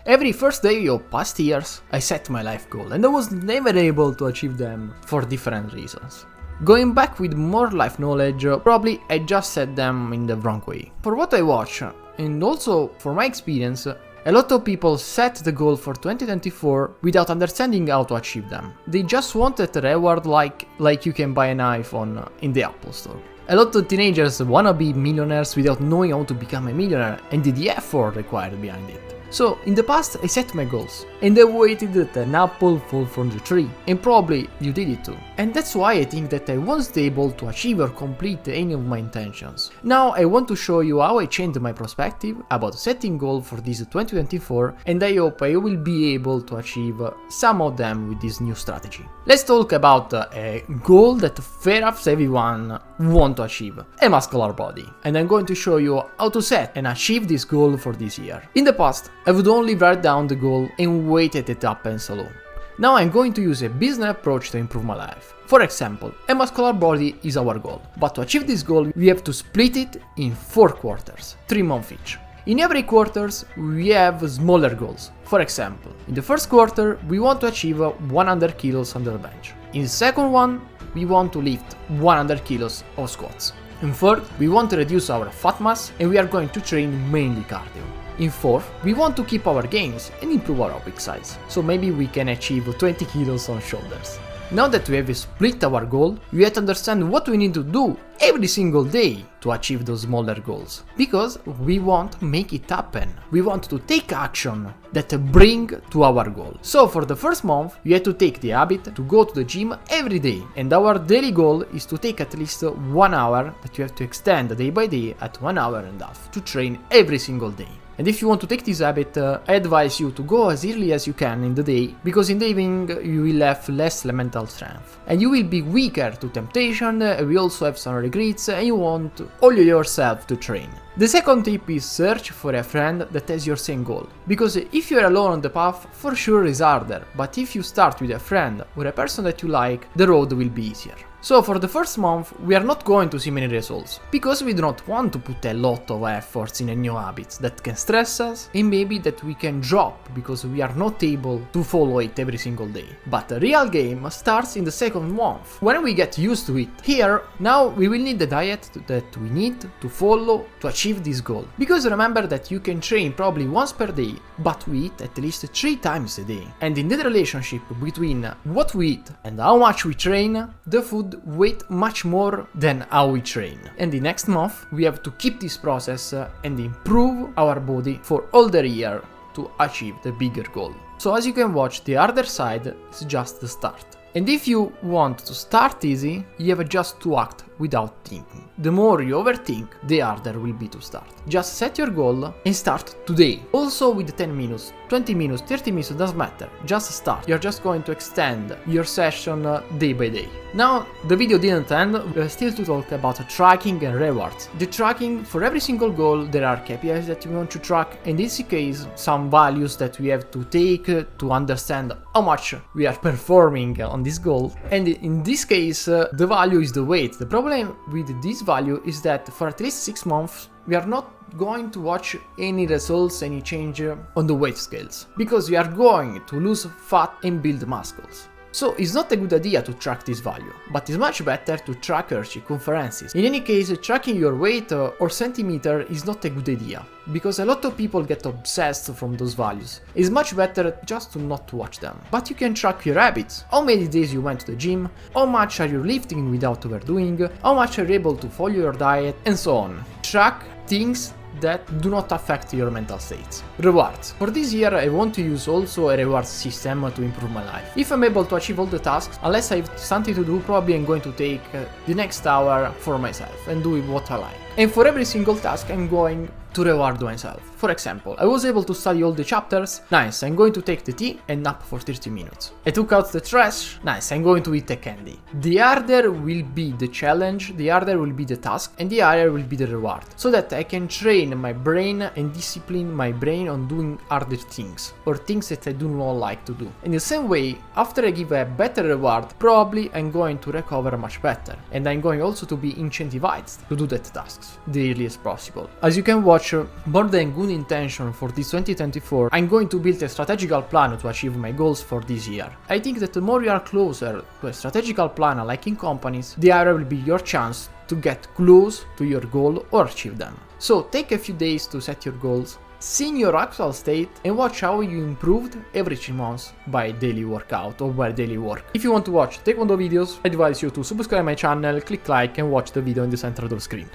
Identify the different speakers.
Speaker 1: Every first day of past years, I set my life goal and I was never able to achieve them for different reasons. Going back with more life knowledge, probably I just set them in the wrong way. For what I watch, and also for my experience, a lot of people set the goal for 2024 without understanding how to achieve them. They just wanted a reward like you can buy an iPhone in the Apple Store. A lot of teenagers wanna be millionaires without knowing how to become a millionaire and the effort required behind it. So, in the past I set my goals, and I waited that an apple fall from the tree, and probably you did it too. And that's why I think that I wasn't able to achieve or complete any of my intentions. Now I want to show you how I changed my perspective about setting goals for this 2024, and I hope I will be able to achieve some of them with this new strategy. Let's talk about a goal that perhaps everyone wants to achieve, a muscular body. And I'm going to show you how to set and achieve this goal for this year. In the past, I would only write down the goal and wait that it happens alone. Now I'm going to use a business approach to improve my life. For example, a muscular body is our goal, but to achieve this goal we have to split it in 4 quarters, 3 months each. In every quarters we have smaller goals. For example, in the first quarter we want to achieve 100 kilos on the bench. In the second one we want to lift 100 kilos of squats. In third, we want to reduce our fat mass and we are going to train mainly cardio. In fourth, we want to keep our gains and improve our aerobic size, so maybe we can achieve 20 kilos on shoulders. Now that we have split our goal, we have to understand what we need to do every single day to achieve those smaller goals, because we want to make it happen. We want to take action that bring to our goal. So for the first month, you have to take the habit to go to the gym every day, and our daily goal is to take at least 1 hour that you have to extend day by day at 1 hour and a half to train every single day. And if you want to take this habit, I advise you to go as early as you can in the day, because in the evening you will have less mental strength. And you will be weaker to temptation, we also have some regrets, and you want all yourself to train. The second tip is search for a friend that has your same goal. Because if you are alone on the path, for sure it's harder, but if you start with a friend or a person that you like, the road will be easier. So for the first month, we are not going to see many results, because we do not want to put a lot of efforts in a new habit that can stress us and maybe that we can drop because we are not able to follow it every single day. But the real game starts in the second month, when we get used to it. Here, now we will need the diet that we need to follow to achieve this goal. Because remember that you can train probably once per day, but we eat at least 3 times a day. And in the relationship between what we eat and how much we train, the food weight much more than how we train. And the next month we have to keep this process and improve our body for all the year to achieve the bigger goal. So as you can watch, the harder side is just the start. And if you want to start easy, you have just to act without thinking. The more you overthink, the harder will be to start. Just set your goal and start today. Also with 10 minutes, 20 minutes, 30 minutes, doesn't matter. Just start. You're just going to extend your session day by day. Now, the video didn't end. We're still to talk about tracking and rewards. The tracking, for every single goal, there are KPIs that we want to track. In this case, some values that we have to take to understand how much we are performing on this goal. And in this case, the value is the weight. The problem with this value is that for at least 6 months, we are not going to watch any results, any change on the weight scales, because we are going to lose fat and build muscles. So it's not a good idea to track this value, but it's much better to track your circumferences. In any case, tracking your weight or centimeter is not a good idea, because a lot of people get obsessed from those values. It's much better just to not watch them. But you can track your habits, how many days you went to the gym, how much are you lifting without overdoing, how much are you able to follow your diet, and so on. Track things that do not affect your mental states. Rewards. For this year I want to use also a reward system to improve my life. If I'm able to achieve all the tasks, unless I have something to do, probably I'm going to take the next hour for myself and do what I like. And for every single task I'm going to reward myself. For example, I was able to study all the chapters, nice, I'm going to take the tea and nap for 30 minutes. I took out the trash, nice, I'm going to eat a candy. The harder will be the challenge, the harder will be the task, and the higher will be the reward, so that I can train my brain and discipline my brain on doing harder things, or things that I do not like to do. In the same way, after I give a better reward, probably I'm going to recover much better, and I'm going also to be incentivized to do that tasks the earliest possible. As you can watch, watch more than good intention for this 2024, I'm going to build a strategical plan to achieve my goals for this year. I think that the more you are closer to a strategical plan like in companies, the higher will be your chance to get close to your goal or achieve them. So take a few days to set your goals, see your actual state and watch how you improved every 3 months by daily workout or by daily work. If you want to watch Taekwondo videos, I advise you to subscribe my channel, click like and watch the video in the center of the screen.